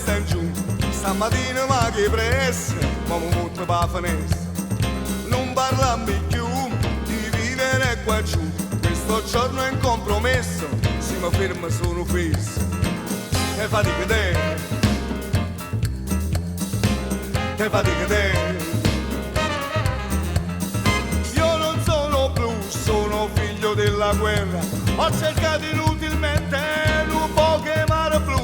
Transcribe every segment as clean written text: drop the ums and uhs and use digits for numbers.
testa in giù, stamattina ma che pressa, ma mi metto per la finestra. Non parlammi più di vivere qua giù, questo giorno è un compromesso, se mi fermo sono fisso. Che fatica te, io non sono blu, sono figlio della guerra, ho cercato inutilmente un po' che mare blu.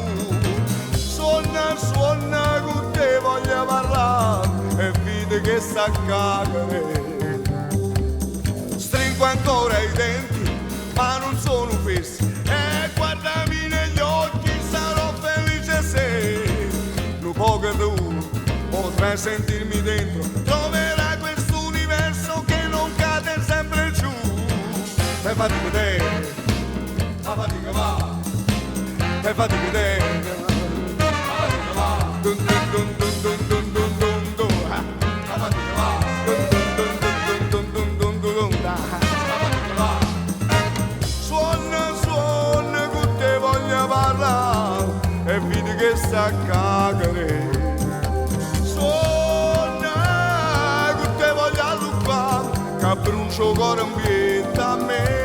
Suona con te voglio parlare e vedi che sta cagare. Stringo ancora i denti ma non sono fissi, e guardami negli occhi, sarò felice se un po' che tu potrai sentirmi dentro, troverai questo universo che non cade sempre giù. E fatica te, la fatica va, e fatica te. Suona con te voglio parlare e vedi che sta a cagare. Suona con te voglio alluppare che brucio cuore ambiente a me.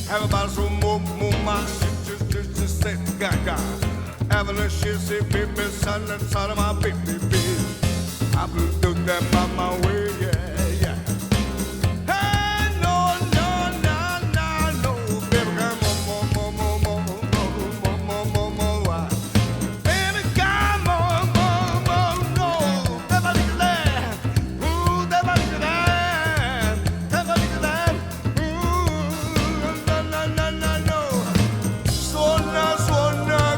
Everybody so move my just say gaga. Having a shit say baby son inside of my baby. I blew through that my way, yeah, yeah. Hey, no, baby, come more. Baby, come on, no. Never do that. Ooh, never do that. Never do that. Suona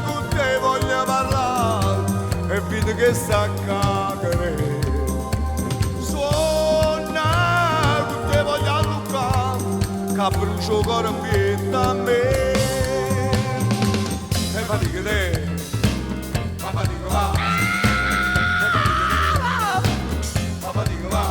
con te voglio parlare e vedi che sta a cagare. Suona con te voglio alluppare che brucio cuore ambiente a me. E fatica te, ma fatica va. Ma fatica va.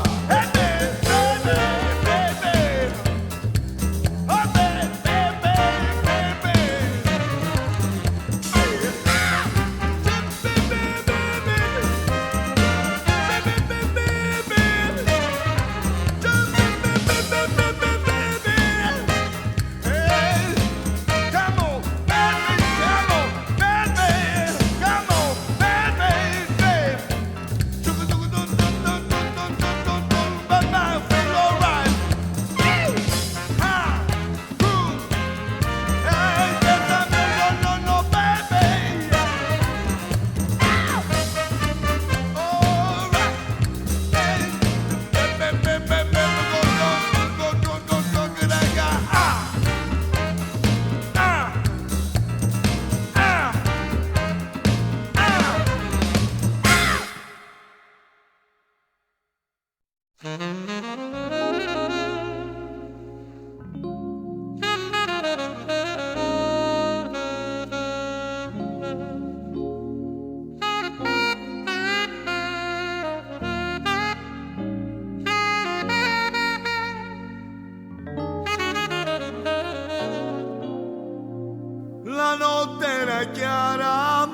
La notte era chiara,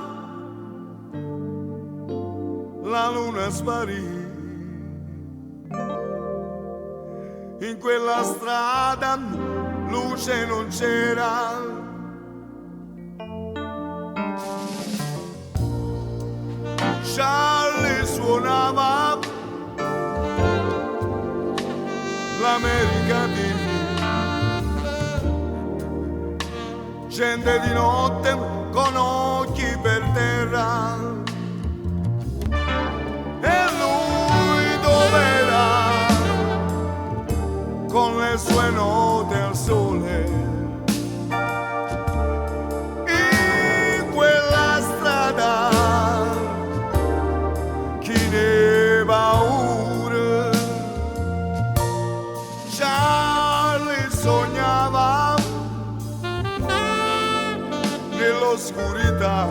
la luna sparì. In quella strada luce non c'era. Charlie suonava l'America TV. Gente di notte con occhi per terra. E lui dov'era? Con le sue note al sole. In quella strada chi ne paura. Charlie sognava oscurità.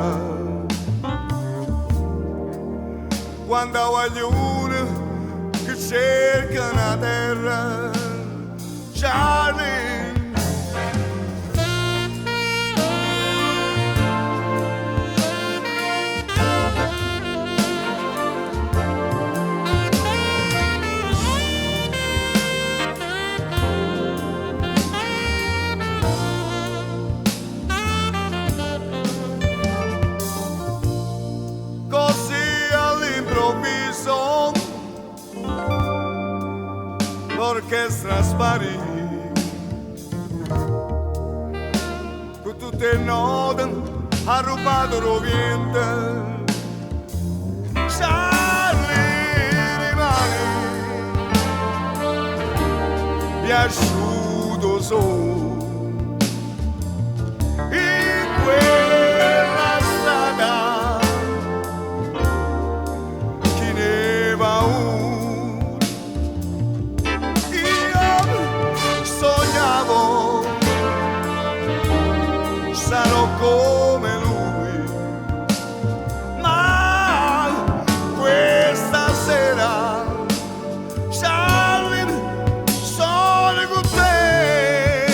Quando voglio uno che cerca una terra, Charlie. L'orchestra sparì con tutte le note, ha rubato rovente. Charlie rimane piaciuto solo in quella strada. Chi ne va sognavo, sarò come lui, ma questa sera, Charlie, sono con te.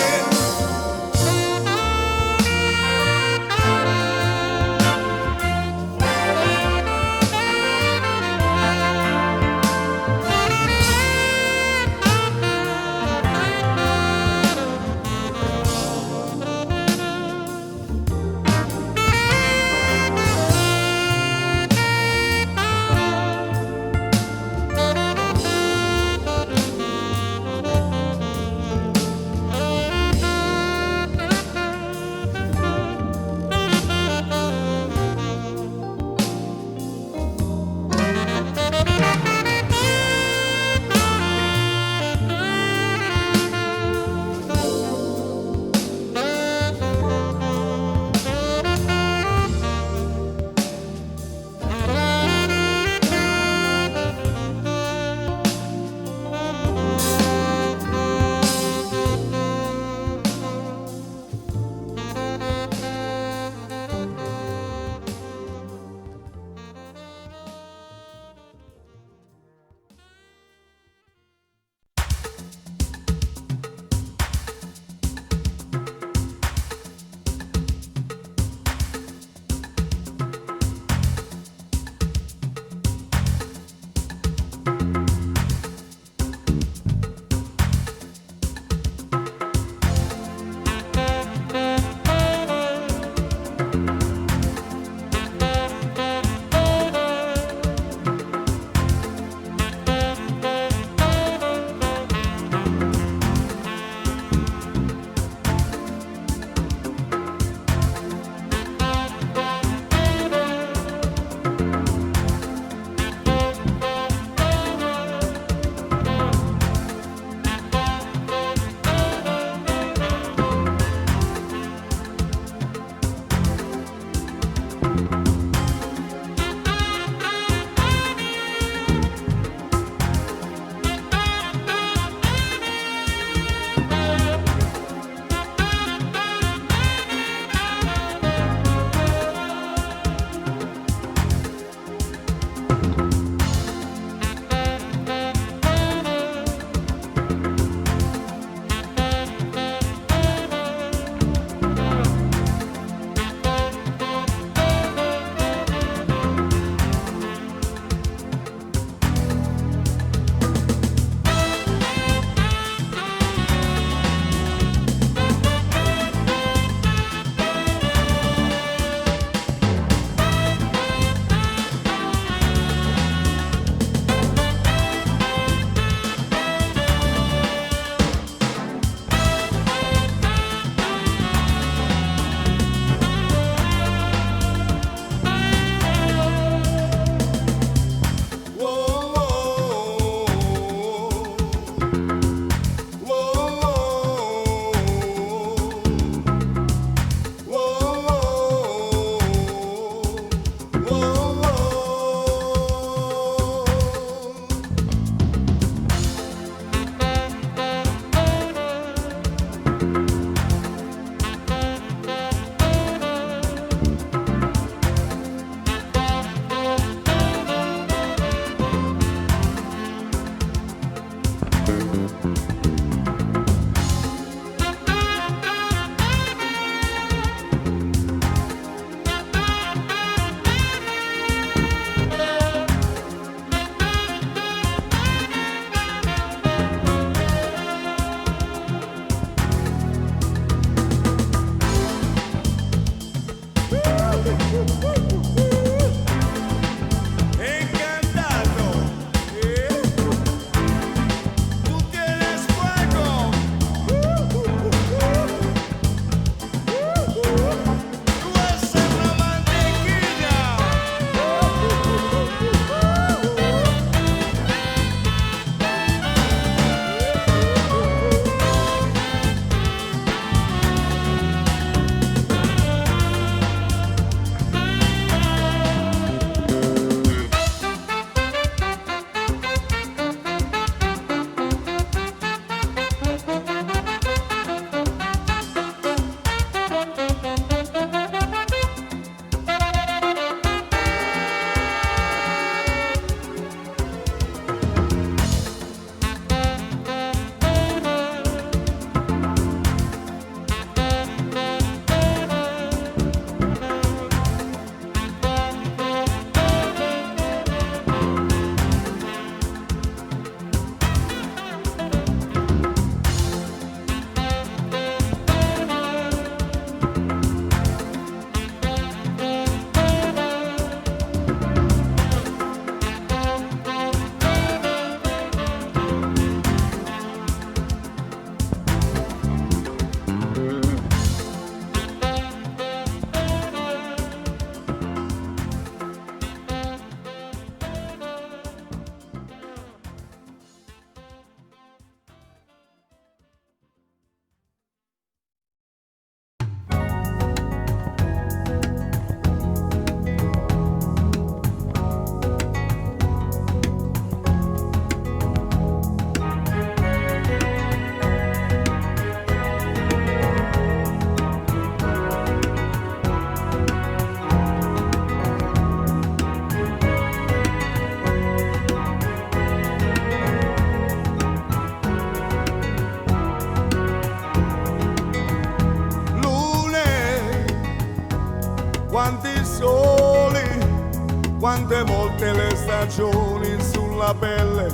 quante volte le stagioni sulla pelle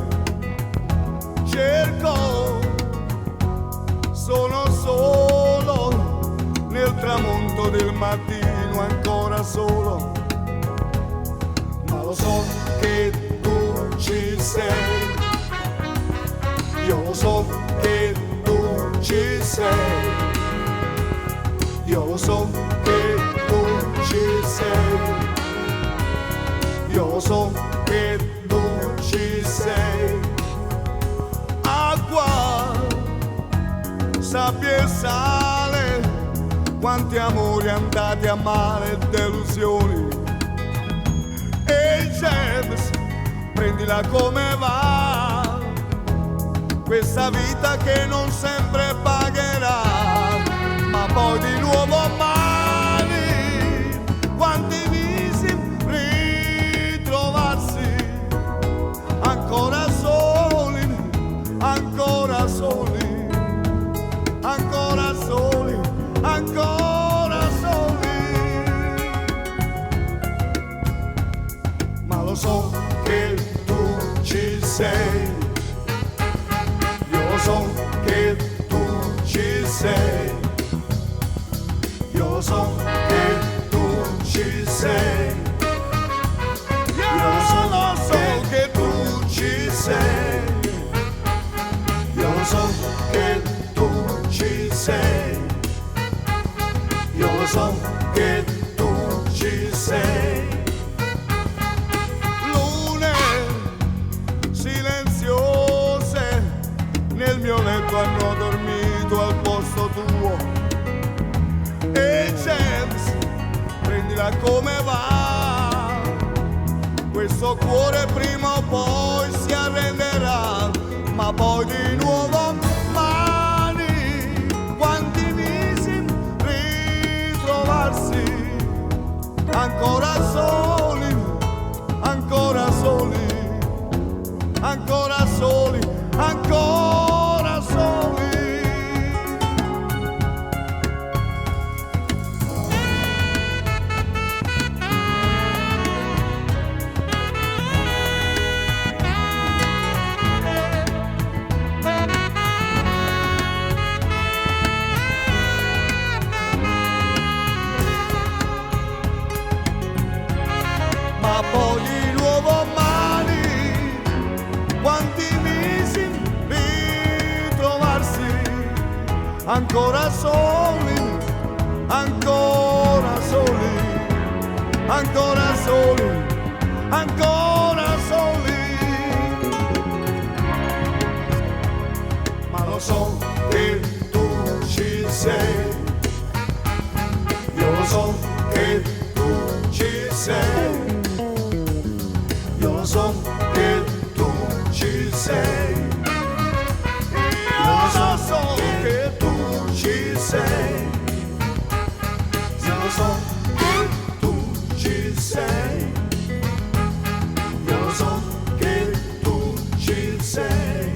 cerco, sono solo nel tramonto del mattino, ancora solo, ma lo so che tu ci sei, io lo so che tu ci sei, io lo so che tu ci sei, io lo so che tu ci sei. Acqua, sabbia e sale, quanti amori andati a male, delusioni. E James, prendila come va, questa vita che non sempre pagherà, ma poi di nuovo mani, quanti visi ritrovarsi, ancora soli, ancora soli, ancora soli, ancora soli. Ma lo so che tu ci sei, io lo so che tu ci sei, io lo so che tu ci sei, io lo so che tu ci sei, io lo so che tu ci sei, io lo so che tu ci sei. Lune silenziose nel mio letto hanno dormito al posto tuo. E James, prendila come va, questo cuore prima o poi si arrenderà, ma poi di nuovo mani, quanti visi ritrovarsi, ancora soli, ancora soli, ancora soli, ancora soli. Ma poi di nuovo mani, quanti mesi ritrovarsi, ancora soli, ancora soli, ancora soli, ancora soli. Ma lo so che tu ci sei, io lo so che tu ci sei, io lo so che tu ci sei, io lo so che tu ci sei, io lo so che tu ci sei, io lo so che tu ci sei,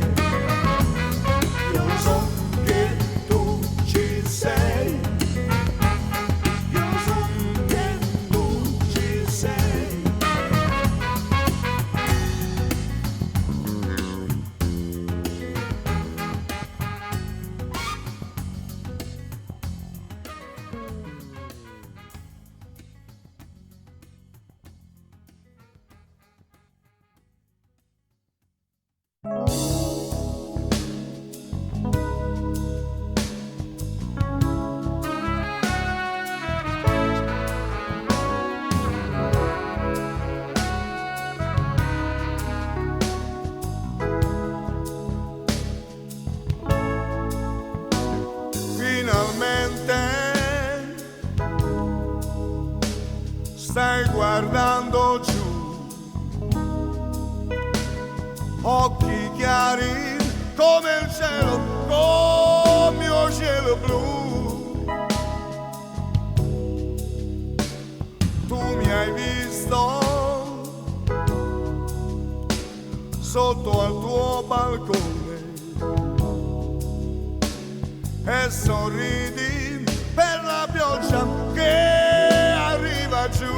io lo so che tu ci sei, io lo so che tu ci sei. Finalmente stai guardando giù, occhi chiari come il cielo, come il mio cielo blu. Tu mi hai visto sotto al tuo balcone e sorridi per la pioggia che arriva giù.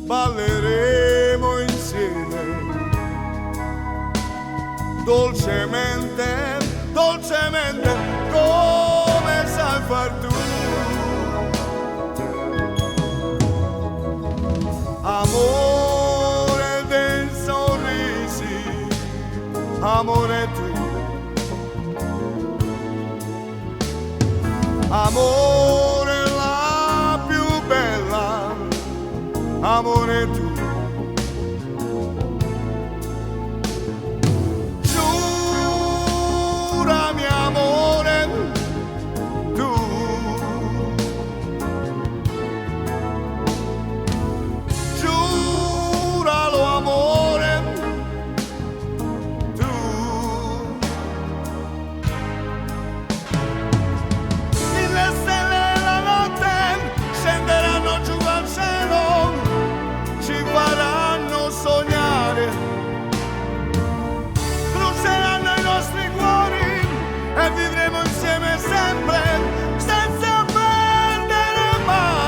balleremo insieme, dolcemente, dolcemente, come sai far tu. Amore dei sorrisi, amore tu, amore la più bella, amore tu. Giurami amore tu, giuralo amore tu. Mille stelle la notte scenderanno giù al cielo, ci faranno sognare, bruceranno i nostri cuori e vivremo insieme sempre, senza perdere mai.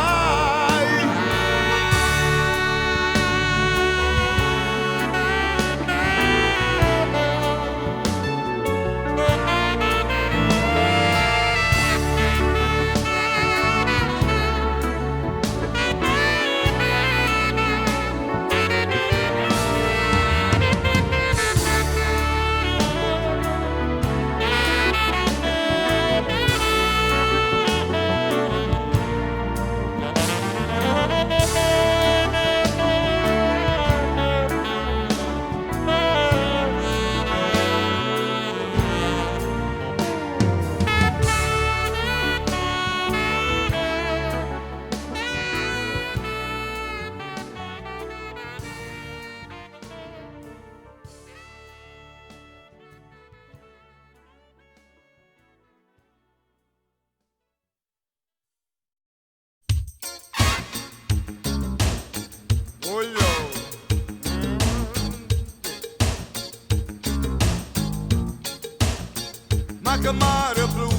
Ma che mare blu,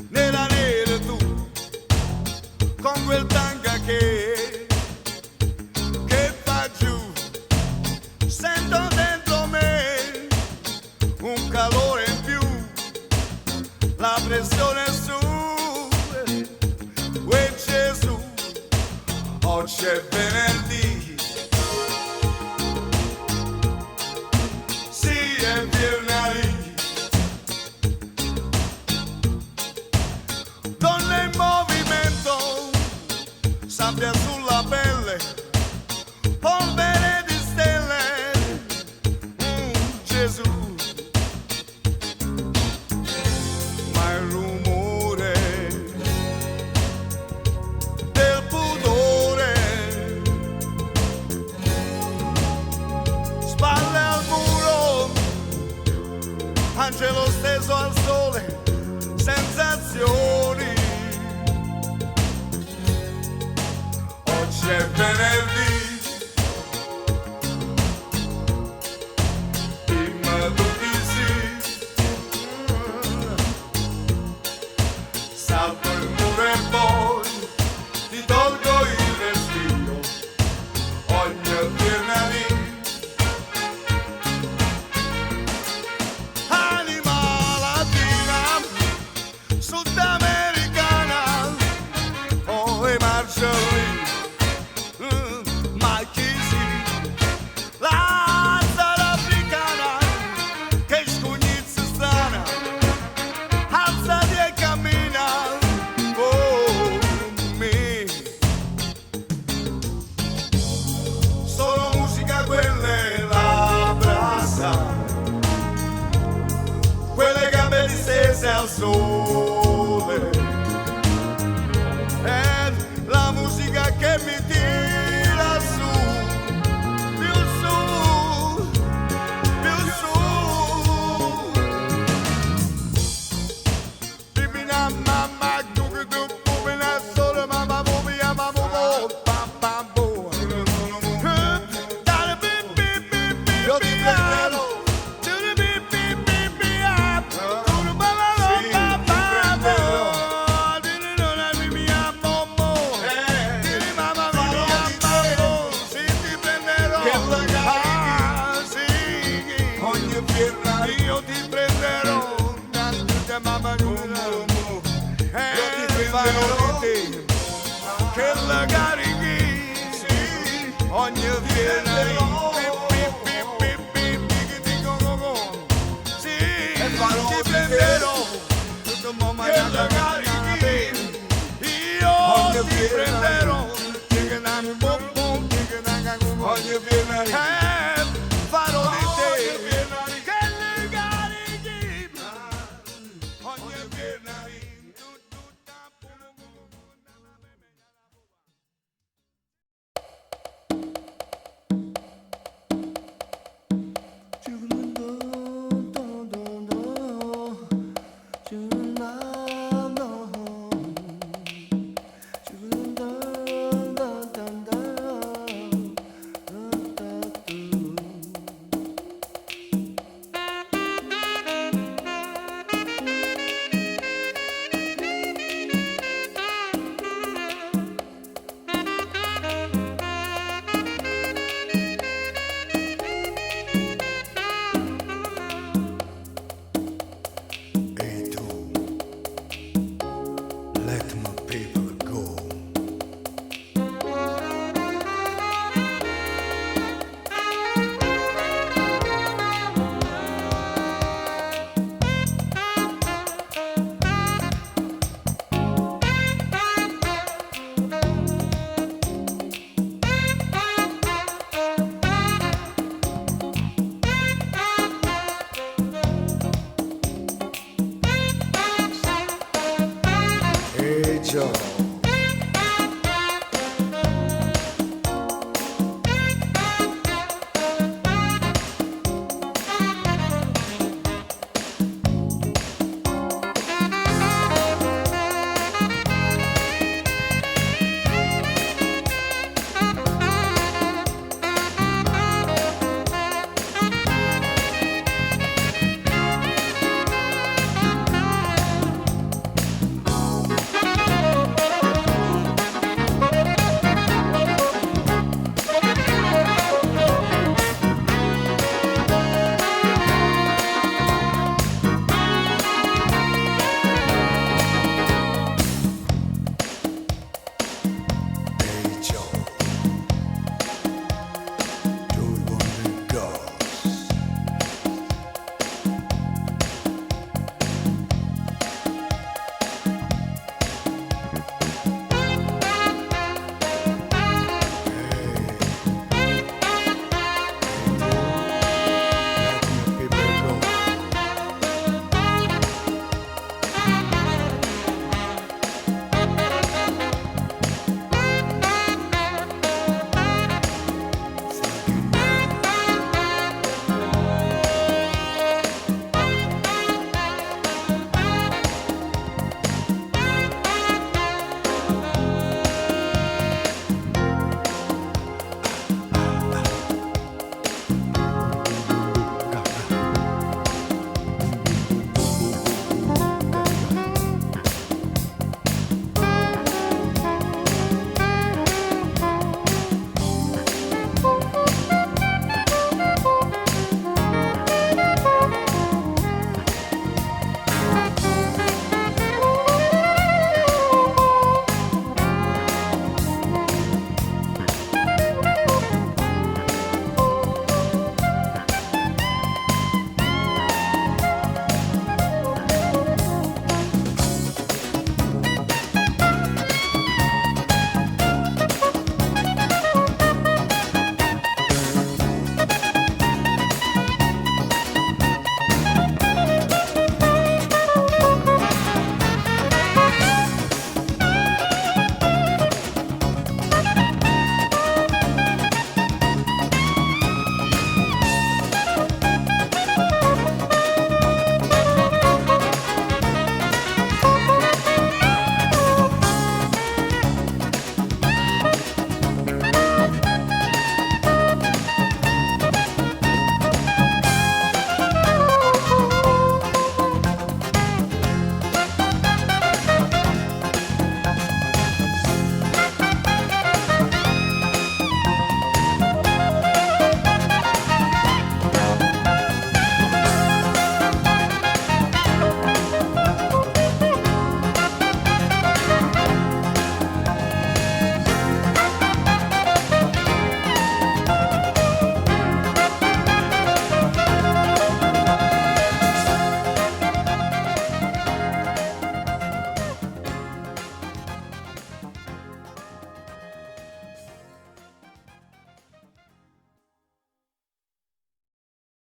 nera nera tu, con quel tanga che va giù, sento dentro me un calore in più, la pressione su, e Gesù, oggi è venerdì, sì è venerdì. Donne in movimento, sabbia sulla pelle, polvere di stelle, Gesù. Ma il rumore del pudore, spalle al muro, angelo steso al sole, sensazioni. Oggi è venerdì, prima tutti sì, salto il muro e poi ti tolgo il vestito, ogni venerdì. Anima latina, sudamericana, oh e marcia lì. Al sole, è la musica che mi tira su, più su, più su. Bimina mamma, tu bimina sole, mamma mia, mamma papà bo. Dale bim bim bim bim, io ti prenderò. Ogni venerdì farò di te che legare ogni venerdì.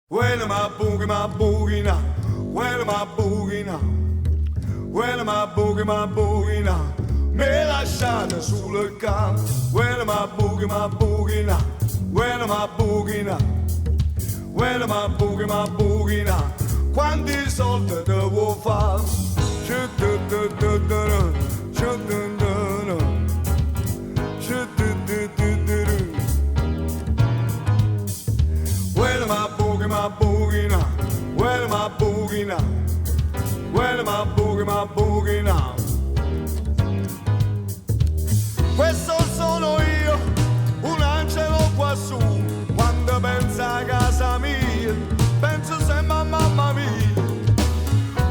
Well, my boogie now. Well, my boogie now. Well, my boogie now. Me lasciate sul campo. Well, my boogie now. Well, my boogie now. Well, my boogie now. Quanti soldi devo fare? Well, my boogie now. Well, my boogie now. Well, my boogie now. Questo sono io, un angelo quassù. Quando penso a casa mia, penso sempre a mamma mia.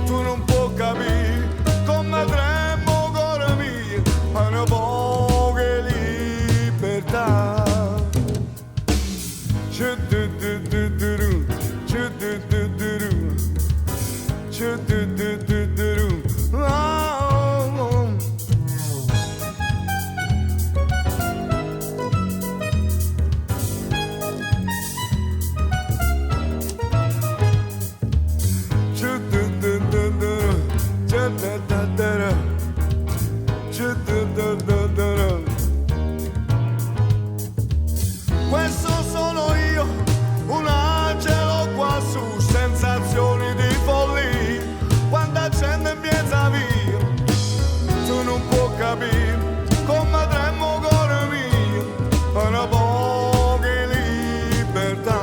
Tu non puoi capire come tremo cuore mio, ma una poca libertà. Questo sono io, un angelo qua su, sensazioni di follia, quando gente piensa via, tu non puoi capire come tremo cuore mio, per una poca libertà.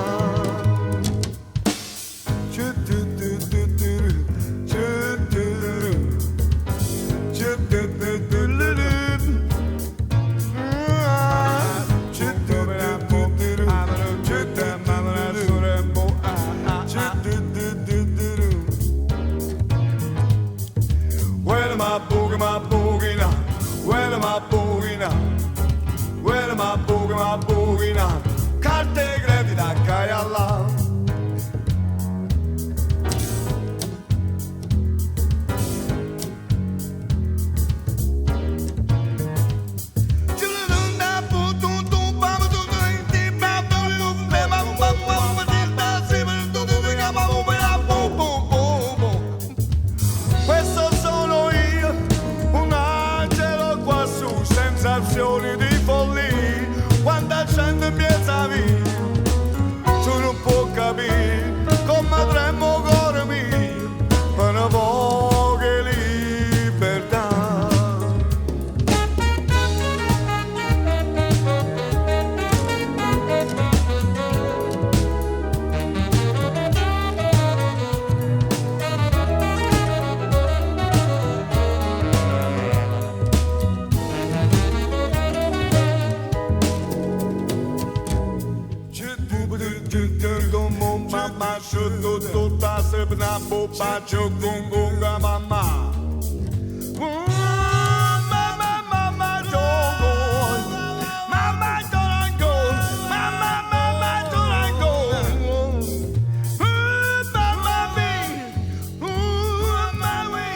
My boogie now, well my boogie now, well my boogie now, carte crediti da caia di follia, quanta gente piensa via, tu non puoi capire come tremo cuore mio, per una poca libertà. Mama shuto tota sepna popa chokungunga mama. Mama mama jogo. Mama don't go. Mama mama don't go. Mama me. Mama we.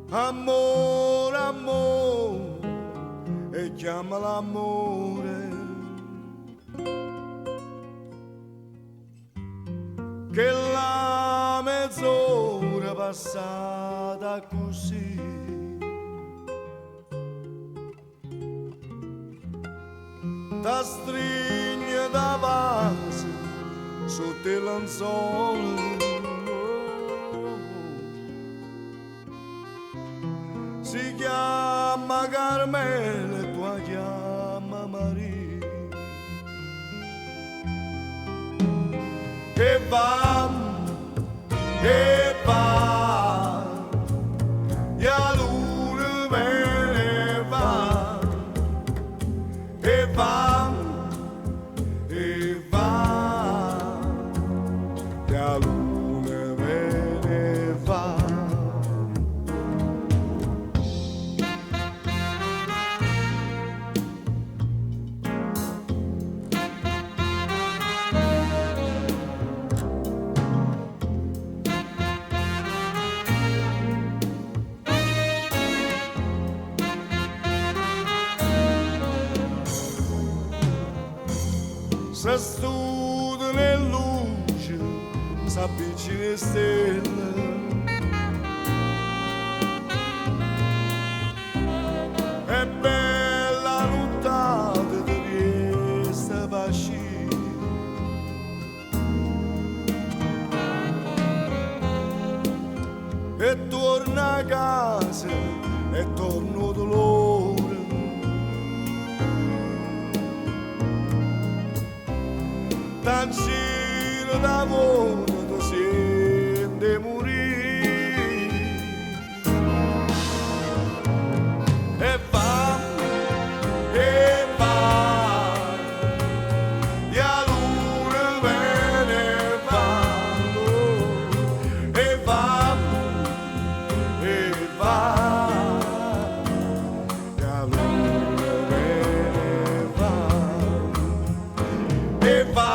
Amore, amore, e chiama l'amore, che la mezz'ora passata così da stringe davanti sotto il lenzole, si chiama Carmela e tu chiama Maria, che va, e a luna me ne va, e va, e va, e a luna me ne va. Se studio nel luce, s'avvicina le stelle, è bella nottata di questa pace, e torna a casa e torno dolore. Tancino d'amore ti sente morire, e va, e a luna me ne va, e va, e a luna me ne va, e va.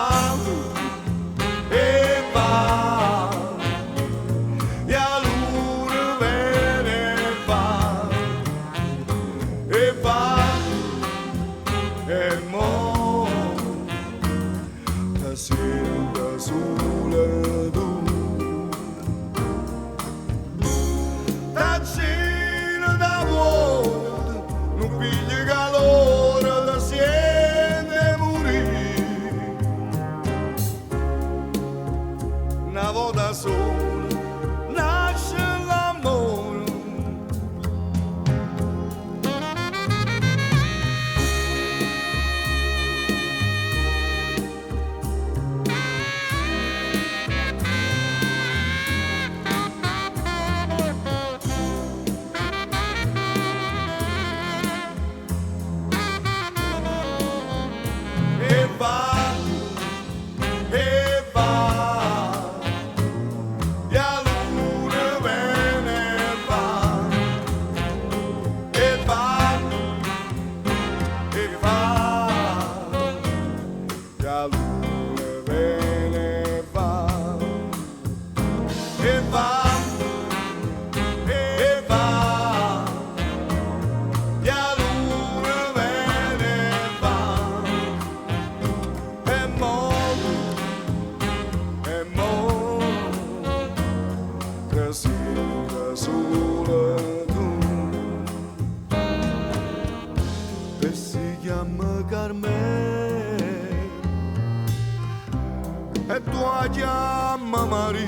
E tua chiama Maria,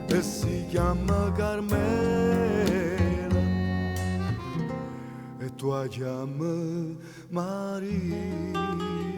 e si chiama Carmela, e tua chiama Maria.